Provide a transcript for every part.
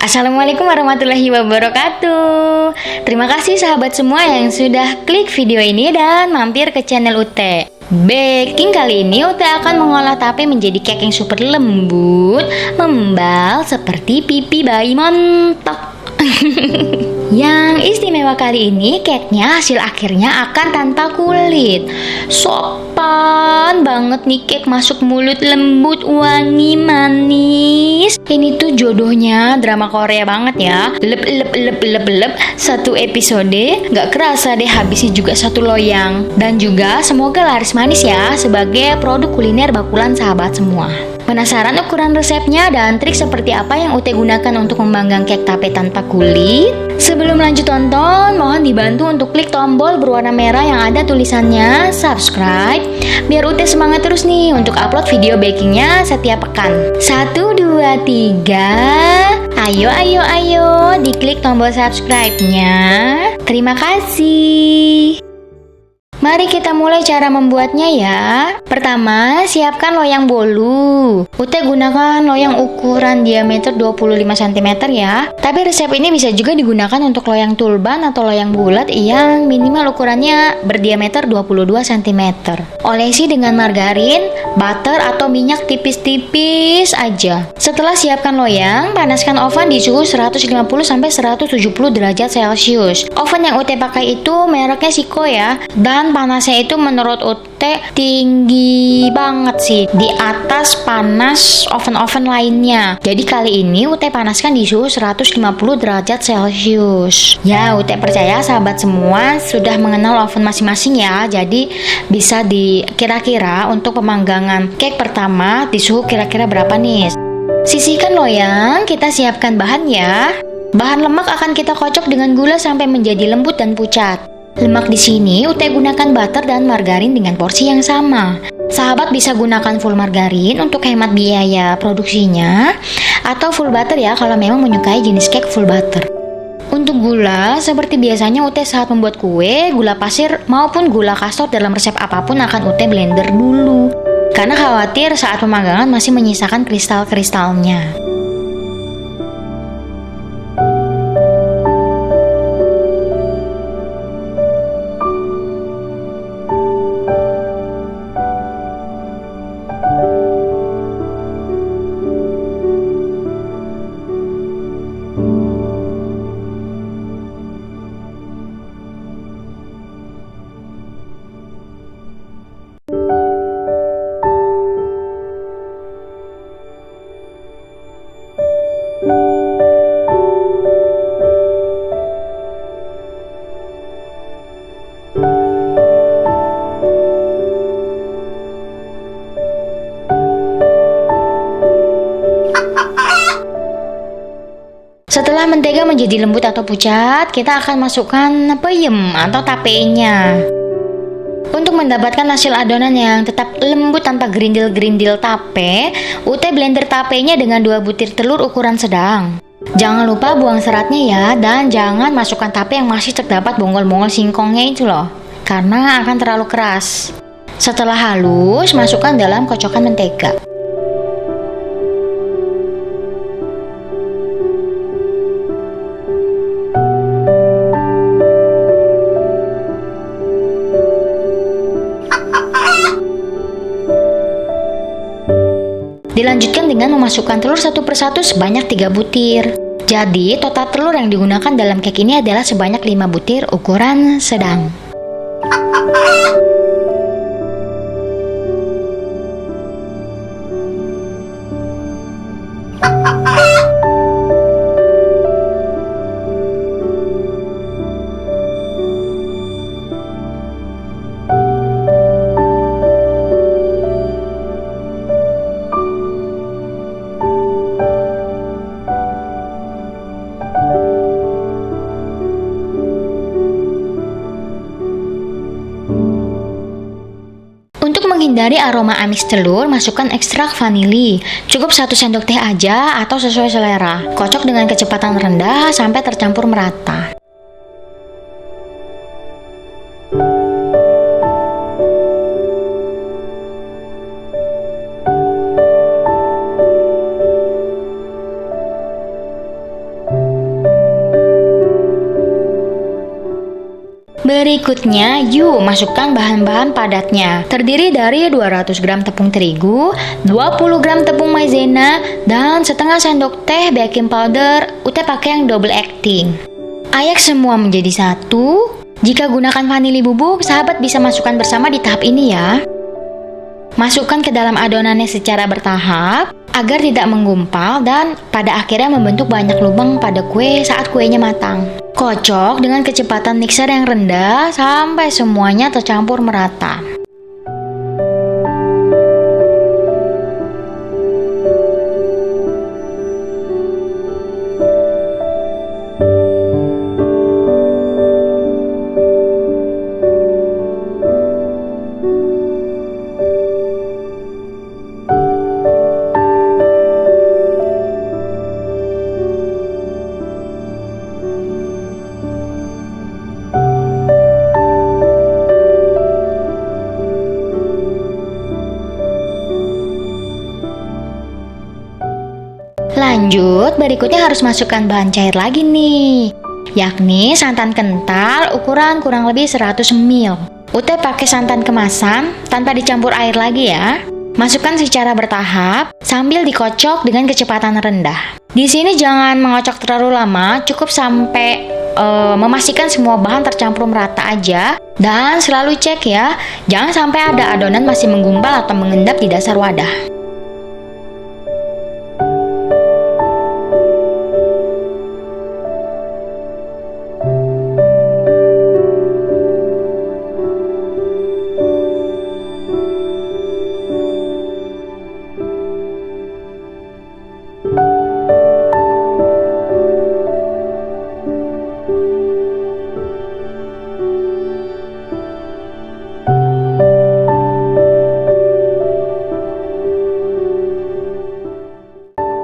Assalamualaikum warahmatullahi wabarakatuh. Terima kasih sahabat semua yang sudah klik video ini dan mampir ke channel Ute. Baking kali ini Ute akan mengolah tape menjadi cake yang super lembut, membal seperti pipi bayi montok. Yang istimewa kali ini, cake-nya hasil akhirnya akan tanpa kulit. Sopan banget nih cake, masuk mulut lembut, wangi, manis. Ini tuh jodohnya drama Korea banget ya. Lep lep lep lep lep. Satu episode gak kerasa deh habisnya juga satu loyang. Dan juga semoga laris manis ya sebagai produk kuliner bakulan sahabat semua. Penasaran ukuran resepnya dan trik seperti apa yang Ute gunakan untuk memanggang cake tape tanpa kulit? Sebelum lanjut tonton, mohon dibantu untuk klik tombol berwarna merah yang ada tulisannya subscribe, biar Ute semangat terus nih untuk upload video bakingnya setiap pekan. 1, 2, 3. Ayo, diklik tombol subscribe-nya. Terima kasih. Mari kita mulai cara membuatnya ya. Pertama, siapkan loyang bolu. Ute gunakan loyang ukuran diameter 25 cm ya. Tapi resep ini bisa juga digunakan untuk loyang tulban atau loyang bulat yang minimal ukurannya berdiameter 22 cm. Olesi dengan margarin, butter atau minyak tipis-tipis aja. Setelah siapkan loyang, panaskan oven di suhu 150 sampai 170 derajat Celcius. Oven yang Ute pakai itu mereknya Siko ya. Dan panasnya itu menurut Ute tinggi banget sih, di atas panas oven-oven lainnya. Jadi kali ini Ute panaskan di suhu 150 derajat Celcius. Ya, Ute percaya sahabat semua sudah mengenal oven masing-masing ya. Jadi bisa dikira-kira untuk pemanggangan cake pertama di suhu kira-kira berapa nih. Sisihkan loyang, kita siapkan bahan ya. Bahan lemak akan kita kocok dengan gula sampai menjadi lembut dan pucat. Lemak di sini Ute gunakan butter dan margarin dengan porsi yang sama. Sahabat bisa gunakan full margarin untuk hemat biaya produksinya, atau full butter ya kalau memang menyukai jenis cake full butter. Untuk gula, seperti biasanya Ute saat membuat kue, gula pasir maupun gula kastor dalam resep apapun akan Ute blender dulu, karena khawatir saat pemanggangan masih menyisakan kristal-kristalnya. Setelah mentega menjadi lembut atau pucat, kita akan masukkan peyem atau tapenya. Untuk mendapatkan hasil adonan yang tetap lembut tanpa gerindil-gerindil tape, Ute blender tapenya dengan 2 butir telur ukuran sedang. Jangan lupa buang seratnya ya, dan jangan masukkan tape yang masih terdapat bonggol-bonggol singkongnya itu loh, karena akan terlalu keras. Setelah halus, masukkan dalam kocokan mentega. Dilanjutkan dengan memasukkan telur satu persatu sebanyak 3 butir. Jadi total telur yang digunakan dalam cake ini adalah sebanyak 5 butir ukuran sedang. Menghindari aroma amis telur, masukkan ekstrak vanili. Cukup 1 sendok teh aja atau sesuai selera. Kocok dengan kecepatan rendah sampai tercampur merata. Berikutnya, yuk masukkan bahan-bahan padatnya. Terdiri dari 200 gram tepung terigu, 20 gram tepung maizena, dan setengah sendok teh baking powder. Ute pakai yang double acting. Ayak semua menjadi satu. Jika gunakan vanili bubuk, sahabat bisa masukkan bersama di tahap ini ya. Masukkan ke dalam adonannya secara bertahap agar tidak menggumpal dan pada akhirnya membentuk banyak lubang pada kue saat kuenya matang. Kocok dengan kecepatan mixer yang rendah sampai semuanya tercampur merata. Lanjut, berikutnya harus masukkan bahan cair lagi nih, yakni santan kental ukuran kurang lebih 100 ml. Ute pakai santan kemasan tanpa dicampur air lagi ya. Masukkan secara bertahap sambil dikocok dengan kecepatan rendah. Di sini jangan mengocok terlalu lama, cukup sampai memastikan semua bahan tercampur merata aja. Dan selalu cek ya, jangan sampai ada adonan masih menggumpal atau mengendap di dasar wadah.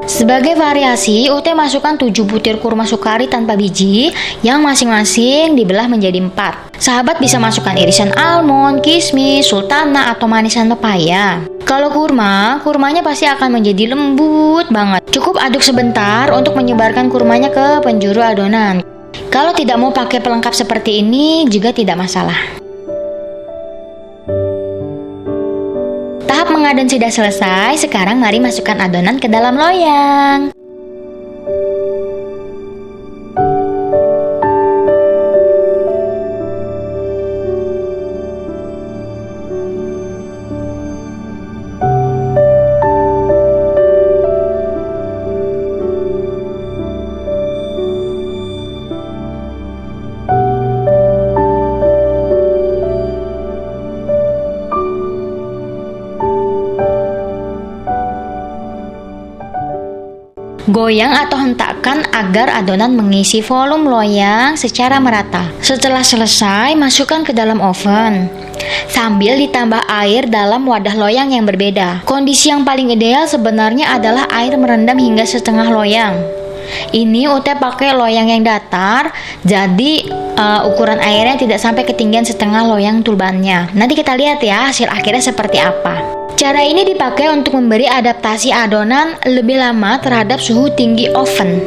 Sebagai variasi, Ute masukkan 7 butir kurma sukari tanpa biji yang masing-masing dibelah menjadi 4. Sahabat bisa masukkan irisan almond, kismis, sultana, atau manisan pepaya. Kalau kurmanya pasti akan menjadi lembut banget. Cukup aduk sebentar untuk menyebarkan kurmanya ke penjuru adonan. Kalau tidak mau pakai pelengkap seperti ini juga tidak masalah. Tahap mengadon sudah selesai, sekarang mari masukkan adonan ke dalam loyang. Goyang atau hentakkan agar adonan mengisi volume loyang secara merata. Setelah selesai, masukkan ke dalam oven. Sambil ditambah air dalam wadah loyang yang berbeda. Kondisi yang paling ideal sebenarnya adalah air merendam hingga setengah loyang. Ini Ute pakai loyang yang datar, jadi ukuran airnya tidak sampai ketinggian setengah loyang tulbannya. Nanti kita lihat ya hasil akhirnya seperti apa. Cara ini dipakai untuk memberi adaptasi adonan lebih lama terhadap suhu tinggi oven.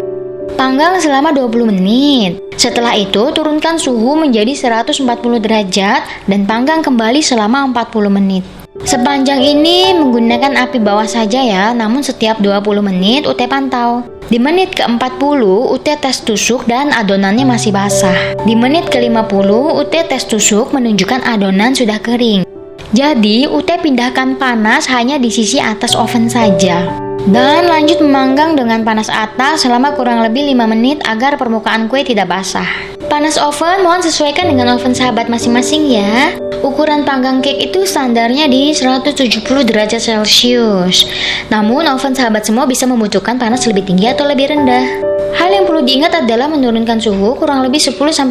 Panggang selama 20 menit. Setelah itu, turunkan suhu menjadi 140 derajat dan panggang kembali selama 40 menit. Sepanjang ini menggunakan api bawah saja ya, namun setiap 20 menit Ute pantau. Di menit ke-40, Ute tes tusuk dan adonannya masih basah. Di menit ke-50, Ute tes tusuk menunjukkan adonan sudah kering. Jadi, Ute pindahkan panas hanya di sisi atas oven saja. Dan lanjut memanggang dengan panas atas selama kurang lebih 5 menit agar permukaan kue tidak basah. Panas oven mohon sesuaikan dengan oven sahabat masing-masing ya. Ukuran panggang cake itu standarnya di 170 derajat Celcius. Namun oven sahabat semua bisa membutuhkan panas lebih tinggi atau lebih rendah. Hal yang perlu diingat adalah menurunkan suhu kurang lebih 10-15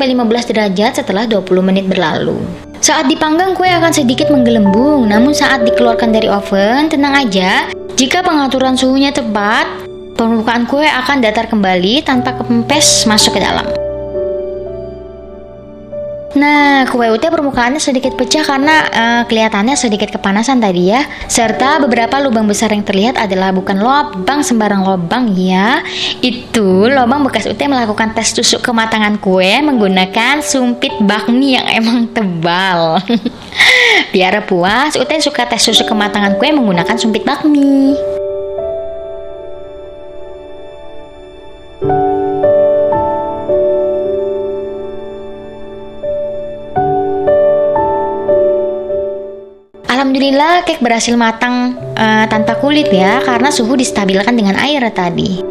derajat setelah 20 menit berlalu. Saat dipanggang kue akan sedikit menggelembung, namun saat dikeluarkan dari oven, tenang aja. Jika pengaturan suhunya tepat, permukaan kue akan datar kembali tanpa kempes masuk ke dalam. Nah, kue ute permukaannya sedikit pecah karena kelihatannya sedikit kepanasan tadi ya. Serta beberapa lubang besar yang terlihat adalah bukan lubang sembarang lubang ya. Itu lubang bekas ute melakukan tes tusuk kematangan kue menggunakan sumpit bakmi yang emang tebal. Biar puas, ute suka tes tusuk kematangan kue menggunakan sumpit bakmi. Alhamdulillah kek berhasil matang tanpa kulit ya, karena suhu distabilkan dengan air tadi.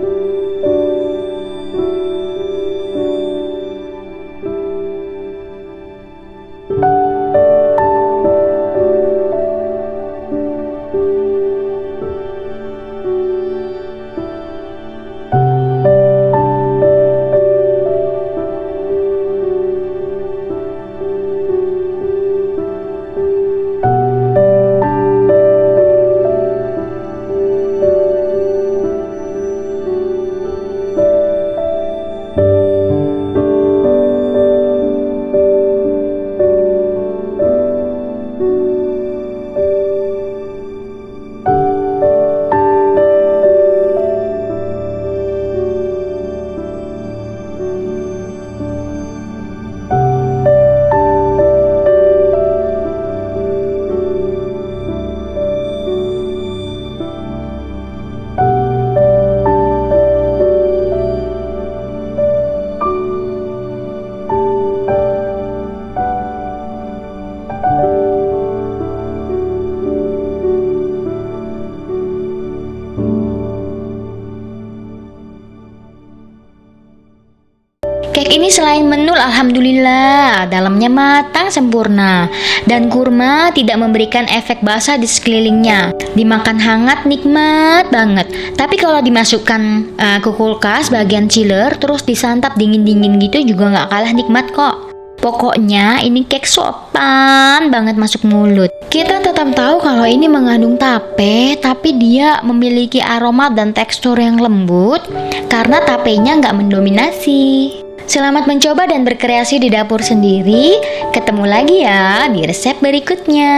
Kek ini selain menul, alhamdulillah dalamnya matang sempurna dan kurma tidak memberikan efek basah di sekelilingnya. Dimakan hangat nikmat banget. Tapi kalau dimasukkan ke kulkas bagian chiller terus disantap dingin-dingin gitu juga nggak kalah nikmat kok. Pokoknya ini kek sopan banget masuk mulut. Kita tetap tahu kalau ini mengandung tape, tapi dia memiliki aroma dan tekstur yang lembut karena tapenya nggak mendominasi. Selamat mencoba dan berkreasi di dapur sendiri. Ketemu lagi ya di resep berikutnya.